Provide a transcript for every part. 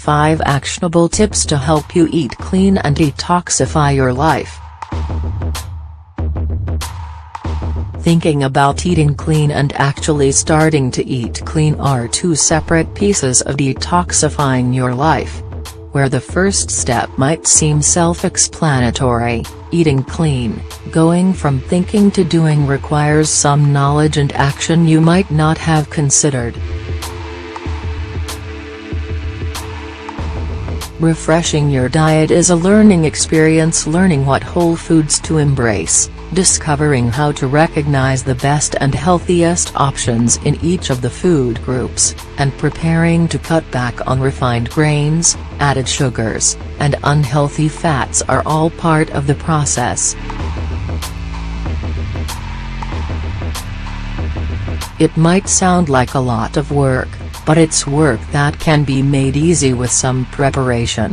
5 actionable tips to help you eat clean and detoxify your life. Thinking about eating clean and actually starting to eat clean are two separate pieces of detoxifying your life. Where the first step might seem self-explanatory, eating clean, going from thinking to doing requires some knowledge and action you might not have considered. Refreshing your diet is a learning experience, learning what whole foods to embrace, discovering how to recognize the best and healthiest options in each of the food groups, and preparing to cut back on refined grains, added sugars, and unhealthy fats are all part of the process. It might sound like a lot of work, but it's work that can be made easy with some preparation.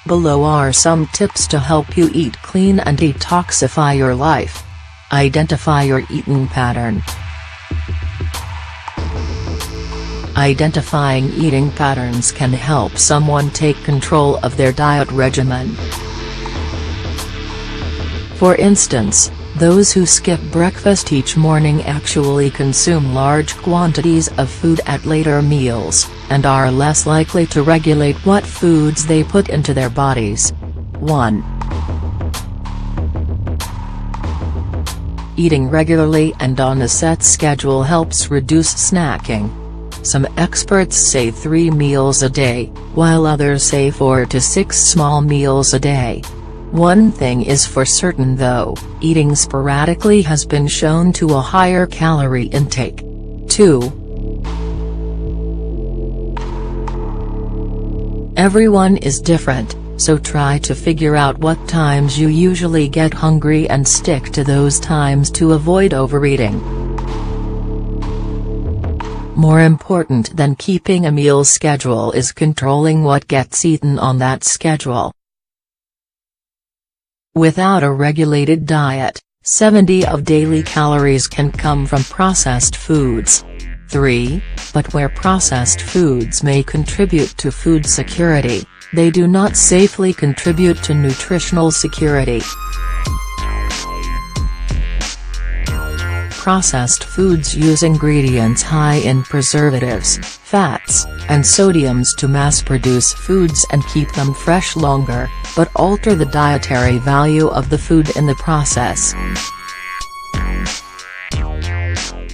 Below are some tips to help you eat clean and detoxify your life. Identify your eating pattern. Identifying eating patterns can help someone take control of their diet regimen. For instance, those who skip breakfast each morning actually consume large quantities of food at later meals, and are less likely to regulate what foods they put into their bodies. 1. Eating regularly and on a set schedule helps reduce snacking. Some experts say 3 meals a day, while others say 4 to 6 small meals a day. One thing is for certain though, eating sporadically has been shown to a higher calorie intake. 2. Everyone is different, so try to figure out what times you usually get hungry and stick to those times to avoid overeating. More important than keeping a meal schedule is controlling what gets eaten on that schedule. Without a regulated diet, 70 of daily calories can come from processed foods. 3. But where processed foods may contribute to food security, they do not safely contribute to nutritional security. Processed foods use ingredients high in preservatives, fats, and sodiums to mass-produce foods and keep them fresh longer, but alter the dietary value of the food in the process.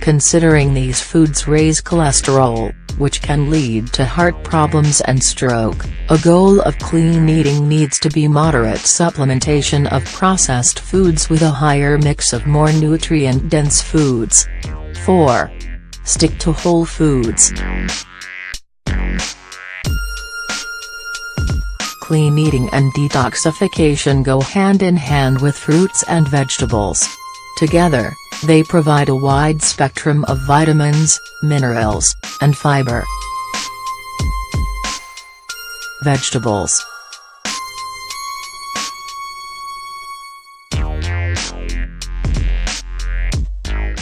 Considering these foods raise cholesterol, which can lead to heart problems and stroke, a goal of clean eating needs to be moderate supplementation of processed foods with a higher mix of more nutrient-dense foods. 4. Stick to whole foods. Clean eating and detoxification go hand in hand with fruits and vegetables. Together, they provide a wide spectrum of vitamins, minerals, and fiber. Vegetables.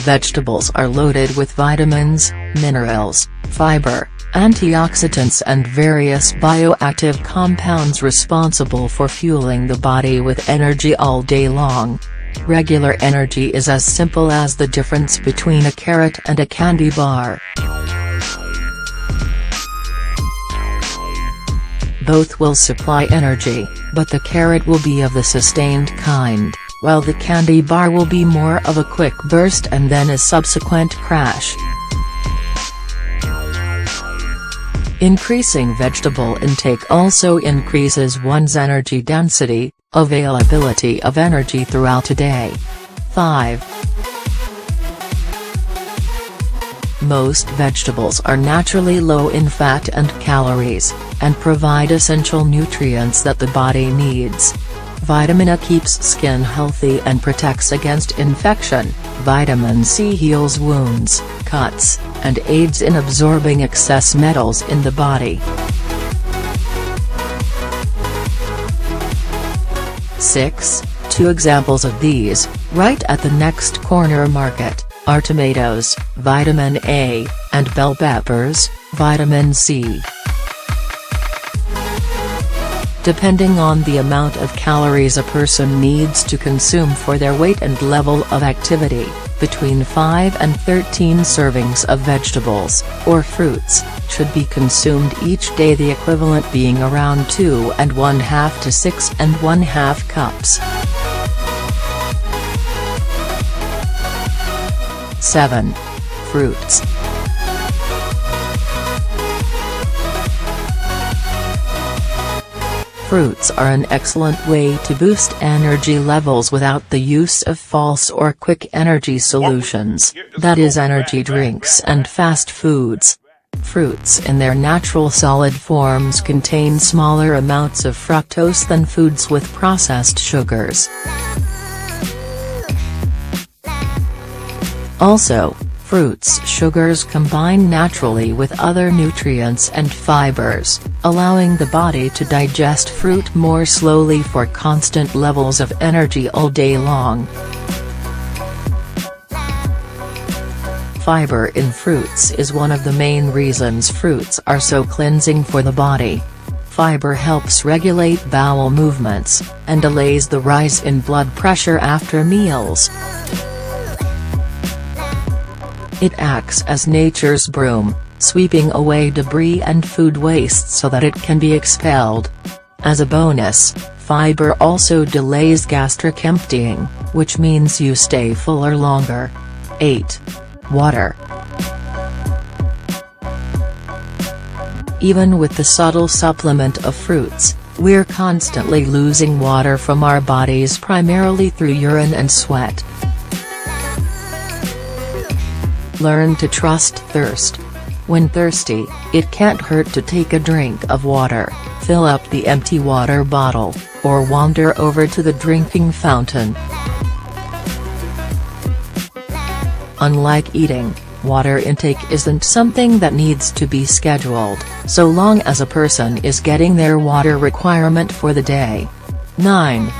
Vegetables are loaded with vitamins, minerals, fiber, antioxidants and various bioactive compounds responsible for fueling the body with energy all day long. Regular energy is as simple as the difference between a carrot and a candy bar. Both will supply energy, but the carrot will be of the sustained kind, while the candy bar will be more of a quick burst and then a subsequent crash. Increasing vegetable intake also increases one's energy density, availability of energy throughout a day. 5. Most vegetables are naturally low in fat and calories, and provide essential nutrients that the body needs. Vitamin A keeps skin healthy and protects against infection, vitamin C heals wounds, cuts, and aids in absorbing excess metals in the body. 6. 2 examples of these, right at the next corner market, are tomatoes, vitamin A, and bell peppers, vitamin C. depending on the amount of calories a person needs to consume for their weight and level of activity. Between 5 and 13 servings of vegetables, or fruits, should be consumed each day, the equivalent being around 2 1/2 to 6 1/2 cups. 7. Fruits. Fruits are an excellent way to boost energy levels without the use of false or quick energy solutions, that is energy drinks and fast foods. Fruits in their natural solid forms contain smaller amounts of fructose than foods with processed sugars. Also, fruits' sugars combine naturally with other nutrients and fibers, allowing the body to digest fruit more slowly for constant levels of energy all day long. Fiber in fruits is one of the main reasons fruits are so cleansing for the body. Fiber helps regulate bowel movements, and delays the rise in blood pressure after meals. It acts as nature's broom, sweeping away debris and food waste so that it can be expelled. As a bonus, fiber also delays gastric emptying, which means you stay fuller longer. 8. Water. Even with the subtle supplement of fruits, we're constantly losing water from our bodies, primarily through urine and sweat. Learn to trust thirst. When thirsty, it can't hurt to take a drink of water, fill up the empty water bottle, or wander over to the drinking fountain. Unlike eating, water intake isn't something that needs to be scheduled, so long as a person is getting their water requirement for the day. 9.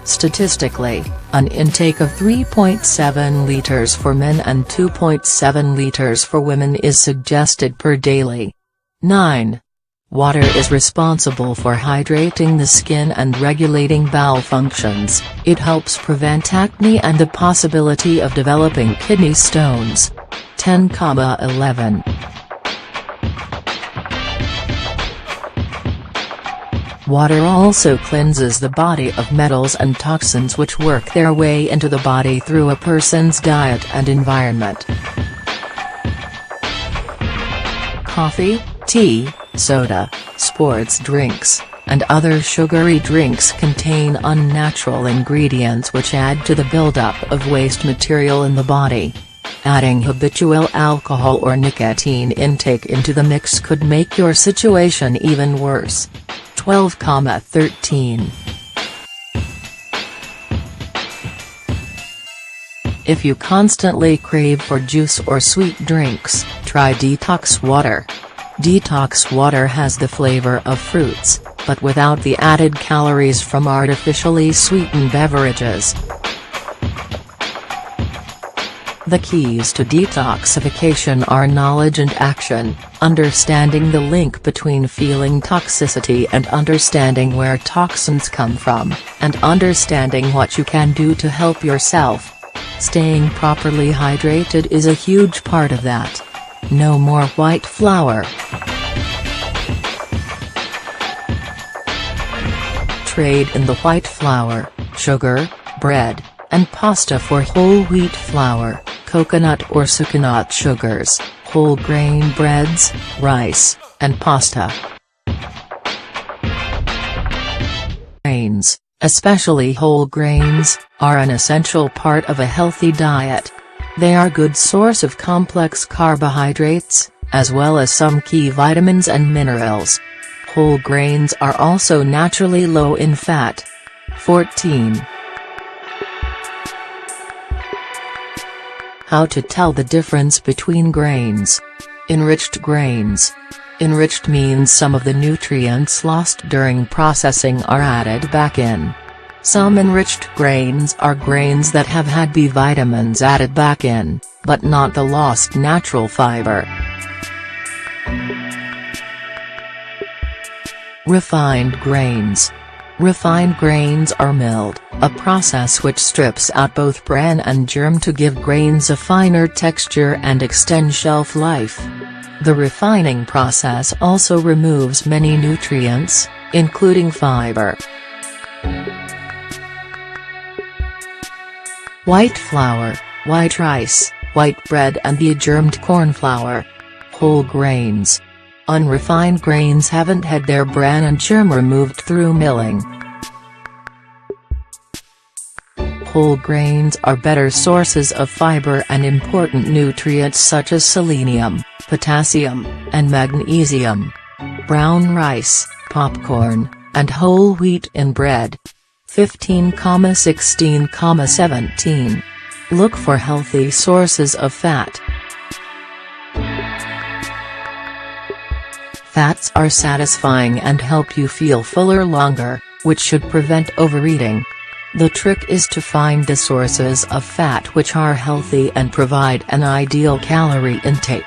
Statistically, an intake of 3.7 liters for men and 2.7 liters for women is suggested per daily. 9. Water is responsible for hydrating the skin and regulating bowel functions. It helps prevent acne and the possibility of developing kidney stones. 10,11. Water also cleanses the body of metals and toxins which work their way into the body through a person's diet and environment. Coffee, tea, soda, sports drinks, and other sugary drinks contain unnatural ingredients which add to the buildup of waste material in the body. Adding habitual alcohol or nicotine intake into the mix could make your situation even worse. 12,13. If you constantly crave for juice or sweet drinks, try detox water. Detox water has the flavor of fruits, but without the added calories from artificially sweetened beverages. The keys to detoxification are knowledge and action, understanding the link between feeling toxicity and understanding where toxins come from, and understanding what you can do to help yourself. Staying properly hydrated is a huge part of that. No more white flour. Trade in the white flour, sugar, bread, and pasta for whole wheat flour, coconut or sucanat sugars, whole grain breads, rice, and pasta. Grains, especially whole grains, are an essential part of a healthy diet. They are a good source of complex carbohydrates, as well as some key vitamins and minerals. Whole grains are also naturally low in fat. 14. How to tell the difference between grains. Enriched grains. Enriched means some of the nutrients lost during processing are added back in. Some enriched grains are grains that have had B vitamins added back in, but not the lost natural fiber. Refined grains. Refined grains are milled, a process which strips out both bran and germ to give grains a finer texture and extend shelf life. The refining process also removes many nutrients, including fiber. White flour, white rice, white bread and degermed corn flour. Whole grains. Unrefined grains haven't had their bran and germ removed through milling. Whole grains are better sources of fiber and important nutrients such as selenium, potassium, and magnesium. Brown rice, popcorn, and whole wheat in bread. 15,16,17. Look for healthy sources of fat. Fats are satisfying and help you feel fuller longer, which should prevent overeating. The trick is to find the sources of fat which are healthy and provide an ideal calorie intake.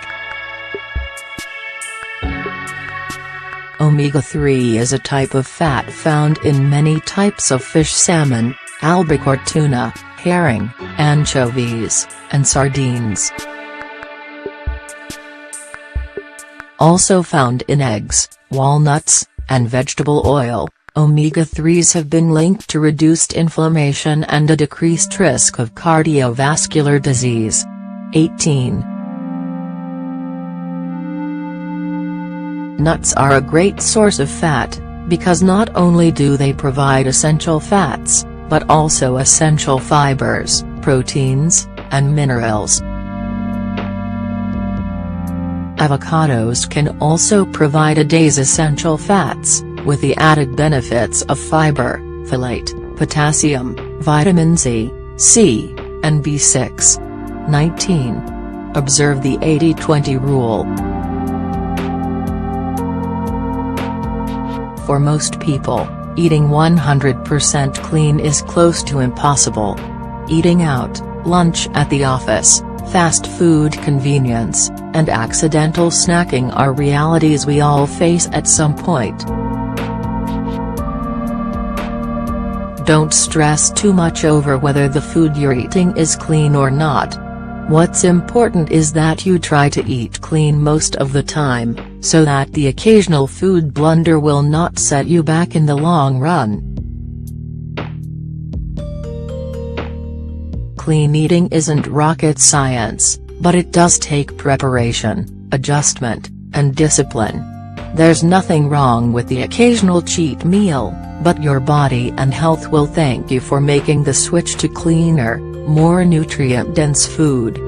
Omega-3 is a type of fat found in many types of fish: salmon, albacore tuna, herring, anchovies, and sardines. Also found in eggs, walnuts, and vegetable oil, omega-3s have been linked to reduced inflammation and a decreased risk of cardiovascular disease. 18. Nuts are a great source of fat, because not only do they provide essential fats, but also essential fibers, proteins, and minerals. Avocados can also provide a day's essential fats, with the added benefits of fiber, folate, potassium, vitamin Z, C, and B6. 19. Observe the 80-20 rule. For most people, eating 100% clean is close to impossible. Eating out, lunch at the office, fast food convenience, and accidental snacking are realities we all face at some point. Don't stress too much over whether the food you're eating is clean or not. What's important is that you try to eat clean most of the time, so that the occasional food blunder will not set you back in the long run. Clean eating isn't rocket science, but it does take preparation, adjustment, and discipline. There's nothing wrong with the occasional cheat meal, but your body and health will thank you for making the switch to cleaner, more nutrient-dense food.